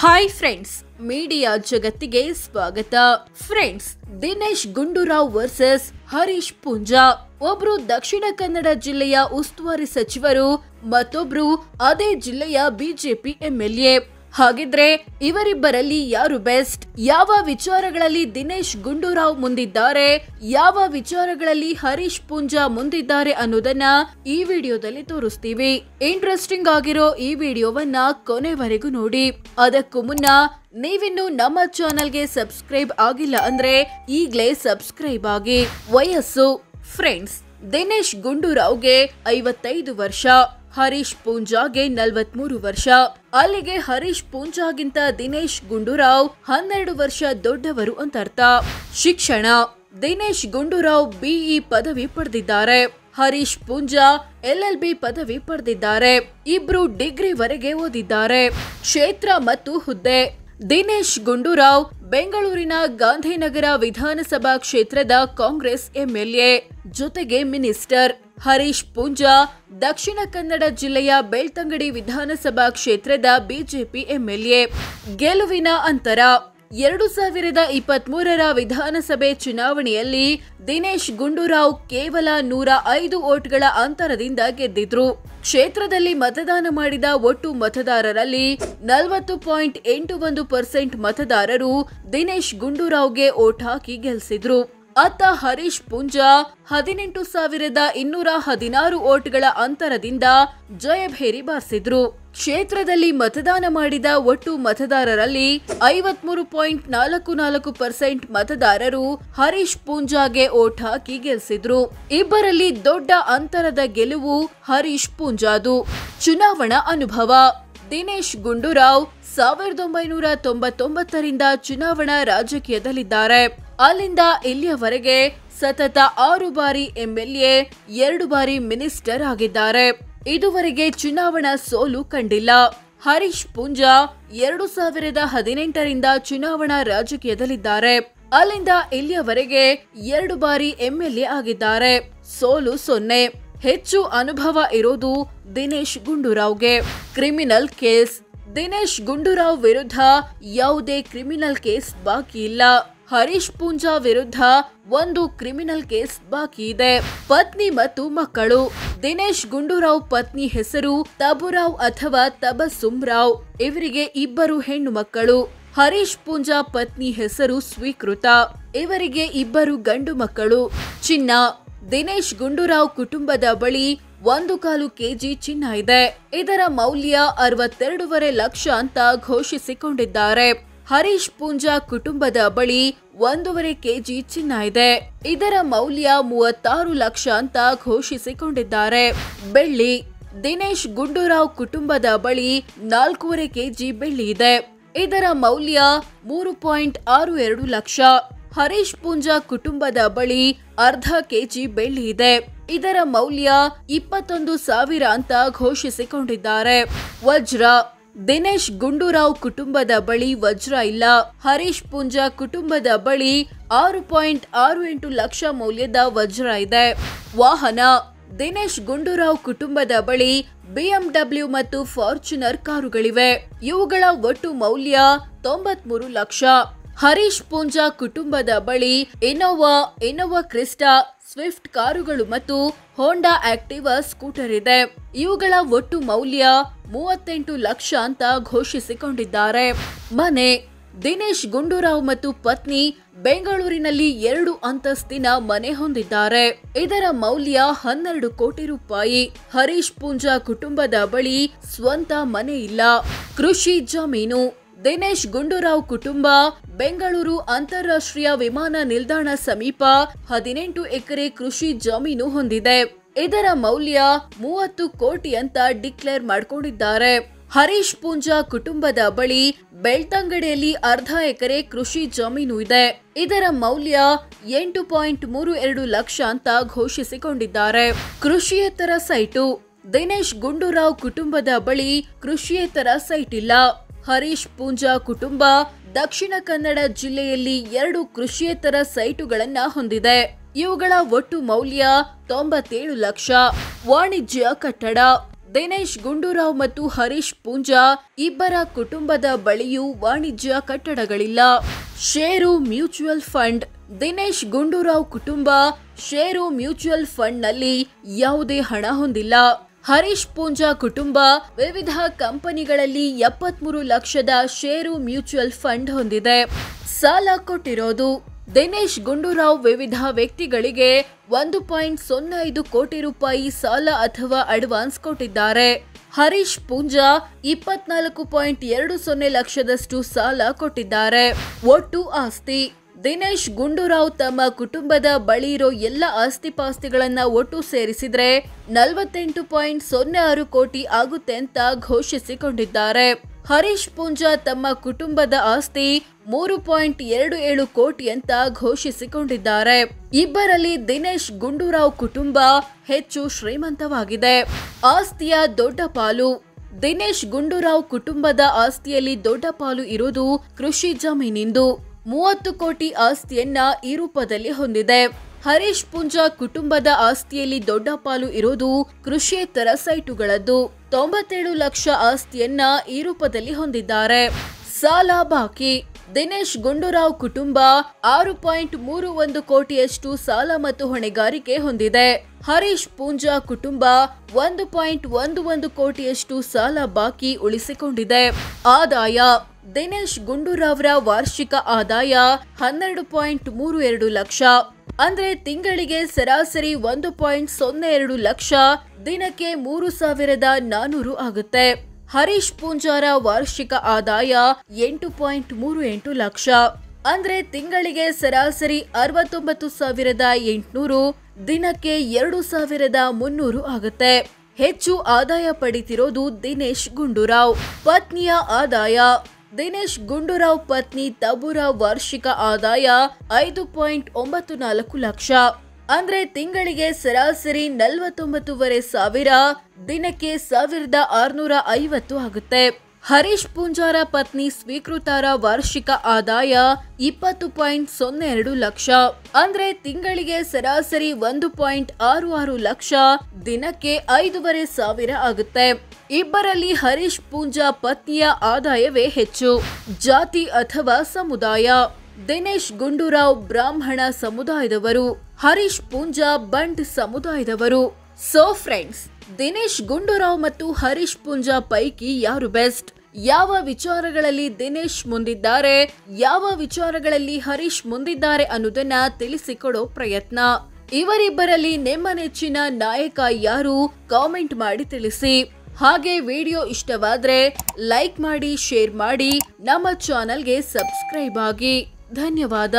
Hi friends, media ಜಗತ್ತಿಗೆ ಸ್ವಾಗತ. Friends, Dinesh Gundu Rao versus Harish Poonja. ಒಬ್ರು ದಕ್ಷಿಣ ಕನ್ನಡ ಜಿಲ್ಲೆಯ ಉಸ್ತುವಾರಿ ಸಚಿವರು, ಮತ್ತೊಬ್ರು ಅದೇ ಜಿಲ್ಲೆಯ ಬಿಜೆಪಿ ಎಂಎಲ್ಎ. ಹಾಗಿದ್ರೆ ಇವರಿಬ್ಬರಲ್ಲಿ ಯಾರು ಬೆಸ್ಟ್? ಯಾವ ವಿಚಾರಗಳಲ್ಲಿ ದಿನೇಶ್ ಗುಂಡೂರಾವ್ ಮುಂದಿದ್ದಾರೆ, ಯಾವ ವಿಚಾರಗಳಲ್ಲಿ ಹರೀಶ್ ಪೂಂಜಾ ಮುಂದಿದ್ದಾರೆ ಅನ್ನೋದನ್ನ ಈ ವಿಡಿಯೋದಲ್ಲಿ ತೋರಿಸ್ತೀವಿ. ಇಂಟ್ರೆಸ್ಟಿಂಗ್ ಆಗಿರೋ ಈ ವಿಡಿಯೋವನ್ನ ಕೊನೆವರೆಗೂ ನೋಡಿ. ಅದಕ್ಕೂ ಮುನ್ನ ನೀವಿನ್ನು ನಮ್ಮ ಚಾನೆಲ್ಗೆ ಸಬ್ಸ್ಕ್ರೈಬ್ ಆಗಿಲ್ಲ ಅಂದ್ರೆ ಈಗ್ಲೇ ಸಬ್ಸ್ಕ್ರೈಬ್ ಆಗಿ. ವಯಸ್ಸು ಫ್ರೆಂಡ್ಸ್, ದಿನೇಶ್ ಗುಂಡೂರಾವ್ಗೆ 55 ವರ್ಷ, ಹರೀಶ್ ಪೂಂಜಾಗೆ 43 ವರ್ಷ. ಅಲ್ಲಿಗೆ ಹರೀಶ್ ಪೂಂಜಾಗಿಂತ ದಿನೇಶ್ ಗುಂಡೂರಾವ್ 12 ವರ್ಷ ದೊಡ್ಡವರು ಅಂತ ಅರ್ಥ. ಶಿಕ್ಷಣ: ದಿನೇಶ್ ಗುಂಡೂರಾವ್ ಬಿಇ ಪದವಿ ಪಡೆದಿದ್ದಾರೆ. ಹರೀಶ್ ಪೂಂಜಾ LLB ಪದವಿ ಪಡೆದಿದ್ದಾರೆ. ಇಬ್ರು ಡಿಗ್ರಿ ವರೆಗೆ ಓದಿದ್ದಾರೆ. ಕ್ಷೇತ್ರ ಮತ್ತು ಹುದ್ದೆ: ದಿನೇಶ್ ಗುಂಡೂರಾವ್ ಬೆಂಗಳೂರಿನ ಗಾಂಧಿನಗರ ವಿಧಾನಸಭಾ ಕ್ಷೇತ್ರದ ಕಾಂಗ್ರೆಸ್ ಎಂಎಲ್ಎ, ಜೊತೆಗೆ ಮಿನಿಸ್ಟರ್. ಹರೀಶ್ ಪೂಂಜಾ ದಕ್ಷಿಣ ಕನ್ನಡ ಜಿಲ್ಲೆಯ ಬೆಳ್ತಂಗಡಿ ವಿಧಾನಸಭಾ ಕ್ಷೇತ್ರದ ಬಿಜೆಪಿ ಎಂಎಲ್ಎ. ಗೆಲುವಿನ ಅಂತರ: 2023ರ ವಿಧಾನಸಭೆ ಚುನಾವಣೆಯಲ್ಲಿ ದಿನೇಶ್ ಗುಂಡೂರಾವ್ ಕೇವಲ 105 ವೋಟ್ಗಳ ಅಂತರದಿಂದ ಗೆದ್ದಿದ್ರು. ಕ್ಷೇತ್ರದಲ್ಲಿ ಮತದಾನ ಮಾಡಿದ ಒಟ್ಟು ಮತದಾರರಲ್ಲಿ 40.81% ಮತದಾರರು ದಿನೇಶ್ ಗುಂಡೂರಾವ್ಗೆ ವೋಟ್ ಹಾಕಿ ಗೆಲ್ಲಿಸಿದ್ರು. ಅತ್ತ ಹರೀಶ್ ಪೂಂಜಾ 18,216 ವೋಟ್ಗಳ ಅಂತರದಿಂದ ಜಯಭೇರಿ ಬಾರಿಸಿದ್ರು. ಕ್ಷೇತ್ರದಲ್ಲಿ ಮತದಾನ ಮಾಡಿದ ಒಟ್ಟು ಮತದಾರರಲ್ಲಿ 53.44% ಮತದಾರರು ಹರೀಶ್ ಪೂಂಜಾಗೆ ವೋಟ್ ಹಾಕಿ ಗೆಲ್ಲಿಸಿದ್ರು. ಇಬ್ಬರಲ್ಲಿ ದೊಡ್ಡ ಅಂತರದ ಗೆಲುವು ಹರೀಶ್ ಪೂಂಜಾದು. ಚುನಾವಣಾ ಅನುಭವ: ದಿನೇಶ್ ಗುಂಡೂರಾವ್ 1999ರಿಂದ ಚುನಾವಣಾ ರಾಜಕೀಯದಲ್ಲಿದ್ದಾರೆ. ಅಲ್ಲಿಂದ ಇಲ್ಲಿಯವರೆಗೆ ಸತತ 6 ಬಾರಿ ಎಂಎಲ್ಎ, 2 ಬಾರಿ ಮಿನಿಸ್ಟರ್ ಆಗಿದ್ದಾರೆ. ಇದುವರೆಗೆ ಚುನಾವಣಾ ಸೋಲು ಕಂಡಿಲ್ಲ. ಹರೀಶ್ ಪೂಂಜಾ 2018ರಿಂದ ಚುನಾವಣಾ ರಾಜಕೀಯದಲ್ಲಿದ್ದಾರೆ. ಅಲ್ಲಿಂದ ಇಲ್ಲಿಯವರೆಗೆ 2 ಬಾರಿ ಎಂಎಲ್ಎ ಆಗಿದ್ದಾರೆ. ಸೋಲು 0. ಹೆಚ್ಚು ಅನುಭವ ಇರೋದು ದಿನೇಶ್ ಗುಂಡೂರಾವ್ಗೆ. ಕ್ರಿಮಿನಲ್ ಕೇಸ್: ದಿನೇಶ್ ಗುಂಡೂರಾವ್ ವಿರುದ್ಧ ಯಾವುದೇ ಕ್ರಿಮಿನಲ್ ಕೇಸ್ ಬಾಕಿ ಇಲ್ಲ. ಹರೀಶ್ ಪೂಂಜಾ ವಿರುದ್ಧ 1 ಕ್ರಿಮಿನಲ್ ಕೇಸ್ ಬಾಕಿ ಇದೆ. ಪತ್ನಿ ಮತ್ತು ಮಕ್ಕಳು: ದಿನೇಶ್ ಗುಂಡೂರಾವ್ ಪತ್ನಿ ಹೆಸರು ತಬುರಾವ್ ಅಥವಾ ತಬಸುಮ್ ರಾವ್. ಇವರಿಗೆ 2 ಹೆಣ್ಣು ಮಕ್ಕಳು. ಹರೀಶ್ ಪೂಂಜಾ ಪತ್ನಿ ಹೆಸರು ಸ್ವೀಕೃತ. ಇವರಿಗೆ 2 ಗಂಡು ಮಕ್ಕಳು. ಚಿನ್ನ: ದಿನೇಶ್ ಗುಂಡೂರಾವ್ ಕುಟುಂಬದ ಬಳಿ 1.25 kg ಚಿನ್ನ ಇದೆ. ಇದರ ಮೌಲ್ಯ 62.5 ಲಕ್ಷ ಅಂತ ಘೋಷಿಸಿಕೊಂಡಿದ್ದಾರೆ. ಹರೀಶ್ ಪೂಂಜಾ ಕುಟುಂಬದ ಬಳಿ 1.5 kg ಚಿನ್ನ ಇದೆ. ಇದರ ಮೌಲ್ಯ 36 ಲಕ್ಷ ಅಂತ ಘೋಷಿಸಿಕೊಂಡಿದ್ದಾರೆ. ಬೆಳ್ಳಿ: ದಿನೇಶ್ ಗುಂಡೂರಾವ್ ಕುಟುಂಬದ ಬಳಿ 4.5 kg ಬೆಳ್ಳಿ ಇದೆ. ಇದರ ಮೌಲ್ಯ 3.62 ಲಕ್ಷ. ಹರೀಶ್ ಪೂಂಜಾ ಕುಟುಂಬದ ಬಳಿ 0.5 kg ಬೆಳ್ಳಿ ಇದೆ. ಇದರ ಮೌಲ್ಯ 21,000 ಅಂತ ಘೋಷಿಸಿಕೊಂಡಿದ್ದಾರೆ. ವಜ್ರ: ದಿನೇಶ್ ಗುಂಡೂರಾವ್ ಕುಟುಂಬದ ಬಳಿ ವಜ್ರ ಇಲ್ಲ. ಹರೀಶ್ ಪೂಂಜಾ ಕುಟುಂಬದ ಬಳಿ 6.68 ಲಕ್ಷ ಮೌಲ್ಯದ ವಜ್ರ ಇದೆ. ವಾಹನ: ದಿನೇಶ್ ಗುಂಡೂರಾವ್ ಕುಟುಂಬದ ಬಳಿ BMW ಮತ್ತು ಫಾರ್ಚುನರ್ ಕಾರುಗಳಿವೆ. ಇವುಗಳ ಒಟ್ಟು ಮೌಲ್ಯ 93 ಲಕ್ಷ. ಹರೀಶ್ ಪೂಂಜಾ ಕುಟುಂಬದ ಬಳಿ ಇನೋವಾ ಕ್ರಿಸ್ಟಾ, ಸ್ವಿಫ್ಟ್ ಕಾರುಗಳು ಮತ್ತು ಹೋಂಡಾ ಆಕ್ಟಿವಾ ಸ್ಕೂಟರ್ ಇದೆ. ಇವುಗಳ ಒಟ್ಟು ಮೌಲ್ಯ 38 ಲಕ್ಷ ಅಂತ ಘೋಷಿಸಿಕೊಂಡಿದ್ದಾರೆ. ಮನೆ: ದಿನೇಶ್ ಗುಂಡೂರಾವ್ ಮತ್ತು ಪತ್ನಿ ಬೆಂಗಳೂರಿನಲ್ಲಿ 2 ಅಂತಸ್ತಿನ ಮನೆ ಹೊಂದಿದ್ದಾರೆ. ಇದರ ಮೌಲ್ಯ 12 ಕೋಟಿ ರೂಪಾಯಿ. ಹರೀಶ್ ಪೂಂಜಾ ಕುಟುಂಬದ ಬಳಿ ಸ್ವಂತ ಮನೆ ಇಲ್ಲ. ಕೃಷಿ ಜಮೀನು: ದಿನೇಶ್ ಗುಂಡೂರಾವ್ ಕುಟುಂಬ ಬೆಂಗಳೂರು ಅಂತಾರಾಷ್ಟ್ರೀಯ ವಿಮಾನ ನಿಲ್ದಾಣ ಸಮೀಪ 18 ಎಕರೆ ಕೃಷಿ ಜಮೀನು ಹೊಂದಿದೆ. ಇದರ ಮೌಲ್ಯ 30 ಕೋಟಿ ಅಂತ ಡಿಕ್ಲೇರ್ ಮಾಡಿಕೊಂಡಿದ್ದಾರೆ. ಹರೀಶ್ ಪೂಂಜಾ ಕುಟುಂಬದ ಬಳಿ ಬೆಳ್ತಂಗಡಿಯಲ್ಲಿ 0.5 ಎಕರೆ ಕೃಷಿ ಜಮೀನು ಇದೆ. ಇದರ ಮೌಲ್ಯ 8.32 ಲಕ್ಷ ಅಂತ ಘೋಷಿಸಿಕೊಂಡಿದ್ದಾರೆ. ಕೃಷಿಯೇತರ ಸೈಟು: ದಿನೇಶ್ ಗುಂಡೂರಾವ್ ಕುಟುಂಬದ ಬಳಿ ಕೃಷಿಯೇತರ ಸೈಟ್ ಇಲ್ಲ. ಹರೀಶ್ ಪೂಂಜಾ ಕುಟುಂಬ ದಕ್ಷಿಣ ಕನ್ನಡ ಜಿಲ್ಲೆಯಲ್ಲಿ 2 ಕೃಷಿಯೇತರ ಸೈಟುಗಳನ್ನ ಹೊಂದಿದೆ. ಇವುಗಳ ಒಟ್ಟು ಮೌಲ್ಯ 97 ಲಕ್ಷ. ವಾಣಿಜ್ಯ ಕಟ್ಟಡ: ದಿನೇಶ್ ಗುಂಡೂರಾವ್ ಮತ್ತು ಹರೀಶ್ ಪೂಂಜಾ ಇಬ್ಬರ ಕುಟುಂಬದ ಬಳಿಯೂ ವಾಣಿಜ್ಯ ಕಟ್ಟಡಗಳಿಲ್ಲ. ಷೇರು ಮ್ಯೂಚುವಲ್ ಫಂಡ್. ದಿನೇಶ್ ಗುಂಡೂರಾವ್ ಕುಟುಂಬ ಷೇರು ಮ್ಯೂಚುವಲ್ ಫಂಡ್ನಲ್ಲಿ ಯಾವುದೇ ಹಣ ಹೊಂದಿಲ್ಲ. ಹರೀಶ್ ಪೂಂಜಾ ಕುಟುಂಬ ವಿವಿಧ ಕಂಪನಿಗಳಲ್ಲಿ 73 ಲಕ್ಷದ ಷೇರು ಮ್ಯೂಚುವಲ್ ಫಂಡ್ ಹೊಂದಿದೆ. ಸಾಲ ಕೊಟ್ಟಿರೋದು. ದಿನೇಶ್ ಗುಂಡೂರಾವ್ ವಿವಿಧ ವ್ಯಕ್ತಿಗಳಿಗೆ 1.05 ಕೋಟಿ ರೂಪಾಯಿ ಸಾಲ ಅಥವಾ ಅಡ್ವಾನ್ಸ್ ಕೊಟ್ಟಿದ್ದಾರೆ. ಹರೀಶ್ ಪೂಂಜಾ 24.20 ಲಕ್ಷದಷ್ಟು ಸಾಲ ಕೊಟ್ಟಿದ್ದಾರೆ. ಒಟ್ಟು ಆಸ್ತಿ. ದಿನೇಶ್ ಗುಂಡೂರಾವ್ ತಮ್ಮ ಕುಟುಂಬದ ಬಳಿ ಇರೋ ಎಲ್ಲ ಆಸ್ತಿಪಾಸ್ತಿಗಳನ್ನ ಒಟ್ಟು ಸೇರಿಸಿದ್ರೆ 48.06 ಕೋಟಿ ಆಗುತ್ತೆ ಅಂತ ಘೋಷಿಸಿಕೊಂಡಿದ್ದಾರೆ. ಹರೀಶ್ ಪೂಂಜಾ ತಮ್ಮ ಕುಟುಂಬದ ಆಸ್ತಿ 3.27 ಕೋಟಿ ಅಂತ ಘೋಷಿಸಿಕೊಂಡಿದ್ದಾರೆ. ಇಬ್ಬರಲ್ಲಿ ದಿನೇಶ್ ಗುಂಡೂರಾವ್ ಕುಟುಂಬ ಹೆಚ್ಚು ಶ್ರೀಮಂತವಾಗಿದೆ. ಆಸ್ತಿಯ ದೊಡ್ಡ ಪಾಲು. ದಿನೇಶ್ ಗುಂಡೂರಾವ್ ಕುಟುಂಬದ ಆಸ್ತಿಯಲ್ಲಿ ದೊಡ್ಡ ಪಾಲು ಇರುವುದು ಕೃಷಿ ಜಮೀನಿಂದು. 30 ಕೋಟಿ ಆಸ್ತಿಯನ್ನ ಈ ರೂಪದಲ್ಲಿ ಹೊಂದಿದೆ. ಹರೀಶ್ ಪೂಂಜಾ ಕುಟುಂಬದ ಆಸ್ತಿಯಲ್ಲಿ ದೊಡ್ಡ ಪಾಲು ಇರೋದು ಕೃಷಿಯೇತರ ಸೈಟುಗಳದ್ದು. 97 ಲಕ್ಷ ಆಸ್ತಿಯನ್ನ ಈ ರೂಪದಲ್ಲಿ ಹೊಂದಿದ್ದಾರೆ. ಸಾಲ ಬಾಕಿ. ದಿನೇಶ್ ಗುಂಡೂರಾವ್ ಕುಟುಂಬ 6.31 ಕೋಟಿಯಷ್ಟು ಸಾಲ ಮತ್ತು ಹೊಣೆಗಾರಿಕೆ ಹೊಂದಿದೆ. ಹರೀಶ್ ಪೂಂಜಾ ಕುಟುಂಬ 1.11 ಕೋಟಿಯಷ್ಟು ಸಾಲ ಬಾಕಿ ಉಳಿಸಿಕೊಂಡಿದೆ. ಆದಾಯ. ದಿನೇಶ್ ಗುಂಡೂರಾವ್ರ ವಾರ್ಷಿಕ ಆದಾಯ 12.32 ಲಕ್ಷ. ಅಂದ್ರೆ ತಿಂಗಳಿಗೆ ಸರಾಸರಿ 1.02 ಲಕ್ಷ, ದಿನಕ್ಕೆ 3,400 ಆಗುತ್ತೆ. ಹರೀಶ್ ಪೂಂಜಾರ ವಾರ್ಷಿಕ ಆದಾಯ 8.38 ಲಕ್ಷ. ಅಂದ್ರೆ ತಿಂಗಳಿಗೆ ಸರಾಸರಿ 69,800, ದಿನಕ್ಕೆ 2,300 ಆಗುತ್ತೆ. ಹೆಚ್ಚು ಆದಾಯ ಪಡಿತಿರೋದು ದಿನೇಶ್ ಗುಂಡೂರಾವ್. ಪತ್ನಿಯ ಆದಾಯ. ದಿನೇಶ್ ಗುಂಡೂರಾವ್ ಪತ್ನಿ ತಬೂರ ವಾರ್ಷಿಕ ಆದಾಯ 5.94 ಲಕ್ಷ. ಅಂದ್ರೆ ತಿಂಗಳಿಗೆ ಸರಾಸರಿ 49,500, ದಿನಕ್ಕೆ 1,650 ಆಗುತ್ತೆ. ಹರೀಶ್ ಪೂಂಜಾರ ಪತ್ನಿ ಸ್ವೀಕೃತರ ವಾರ್ಷಿಕ ಆದಾಯ 20.02 ಲಕ್ಷ. ಅಂದ್ರೆ ತಿಂಗಳಿಗೆ ಸರಾಸರಿ 1.66 ಲಕ್ಷ, ದಿನಕ್ಕೆ 5,500 ಆಗುತ್ತೆ. ಇಬ್ಬರಲ್ಲಿ ಹರೀಶ್ ಪೂಂಜಾ ಪತ್ನಿಯ ಆದಾಯವೇ ಹೆಚ್ಚು. ಜಾತಿ ಅಥವಾ ಸಮುದಾಯ. ದಿನೇಶ್ ಗುಂಡೂರಾವ್ ಬ್ರಾಹ್ಮಣ ಸಮುದಾಯದವರು, ಹರೀಶ್ ಪೂಂಜಾ ಬಂಟ್ ಸಮುದಾಯದವರು. ಸೋ ಫ್ರೆಂಡ್ಸ್, ದಿನೇಶ್ ಗುಂಡೂರಾವ್ ಮತ್ತು ಹರೀಶ್ ಪೂಂಜಾ ಪೈಕಿ ಯಾರು ಬೆಸ್ಟ್? ಯಾವ ವಿಚಾರಗಳಲ್ಲಿ ದಿನೇಶ್ ಮುಂದಿದ್ದಾರೆ, ಯಾವ ವಿಚಾರಗಳಲ್ಲಿ ಹರೀಶ್ ಮುಂದಿದ್ದಾರೆ ಅನ್ನೋದನ್ನ ತಿಳಿಸಿಕೊಡೋ ಪ್ರಯತ್ನ. ಇವರಿಬ್ಬರಲ್ಲಿ ನಿಮ್ಮ ನೆಚ್ಚಿನ ನಾಯಕ ಯಾರು? ಕಾಮೆಂಟ್ ಮಾಡಿ ತಿಳಿಸಿ. ಹಾಗೆ ವಿಡಿಯೋ ಇಷ್ಟವಾದ್ರೆ ಲೈಕ್ ಮಾಡಿ, ಶೇರ್ ಮಾಡಿ, ನಮ್ಮ ಚಾನೆಲ್ಗೆ ಸಬ್ಸ್ಕ್ರೈಬ್ ಆಗಿ. ಧನ್ಯವಾದ.